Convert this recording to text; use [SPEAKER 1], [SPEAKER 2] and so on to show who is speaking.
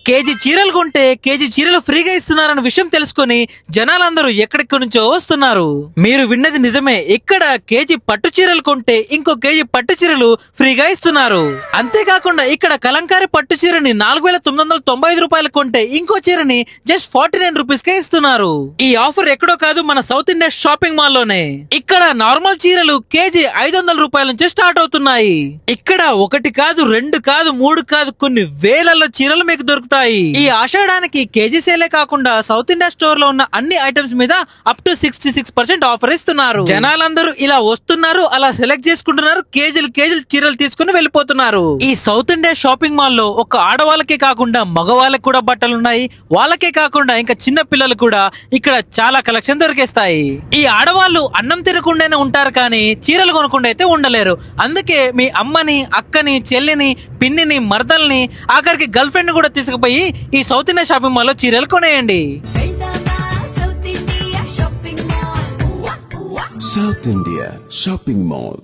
[SPEAKER 1] KG చీరలు కొంటే KG చీరలు ఫ్రీగా ఇస్తున్నారన్న విషయం తెలుసుకొని జనాలందరూ ఎక్కడెక్కడి నుంచో వస్తున్నారు. మీరు విన్నది నిజమే. ఇక్కడ కేజీ పట్టు చీరలు కొంటే ఇంకో కేజీ పట్టు చీరలు ఫ్రీగా ఇస్తున్నారు. అంతేకాకుండా ఇక్కడ కలంకారీ పట్టు చీరని 4,995 రూపాయలు కొంటే ఇంకో చీరని జస్ట్ 49 రూపీస్ కే ఇస్తున్నారు. ఈ ఆఫర్ ఎక్కడో కాదు, మన సౌత్ ఇండియా షాపింగ్ మాల్ లోనే. ఇక్కడ నార్మల్ చీరలు కేజీ 500 రూపాయల నుంచి స్టార్ట్ అవుతున్నాయి. ఇక్కడ ఒకటి కాదు, రెండు కాదు, మూడు కాదు, కొన్ని వేలలో చీరలు మీకు దొరుకుతాయి. ఈ ఆషాఢానికి కేజీ సేలే కాకుండా సౌత్ ఇండియా స్టోర్ లో ఉన్న అన్ని ఐటమ్స్ మీద అప్ టు 66% ఆఫర్ ఇస్తున్నారు. జనాలందరూ ఇలా వస్తున్నారు, అలా సెలెక్ట్ చేసుకుంటున్నారు, కేజీలు చీరలు తీసుకుని వెళ్ళిపోతున్నారు. ఈ సౌత్ ఇండియా షాపింగ్ మాల్ లో ఒక ఆడవాళ్ళకే కాకుండా మగవాళ్ళకి కూడా బట్టలు ఉన్నాయి. వాళ్ళకే కాకుండా ఇంకా చిన్న పిల్లలు కూడా ఇక్కడ చాలా కలెక్షన్ దొరికేస్తాయి. ఈ ఆడవాళ్ళు అన్నం తినకుండానే ఉంటారు కానీ చీరలు కొనకుండా అయితే ఉండలేరు. అందుకే మీ అమ్మని, అక్కని, చెల్లిని, పిన్నిని, మరదల్ని, ఆఖరికి గర్ల్ ఫ్రెండ్ కూడా తీసుకుపోయి ఈ సౌత్ ఇండియా షాపింగ్ మాల్ లో చీరలు కొనేయండి.
[SPEAKER 2] South India Shopping Mall.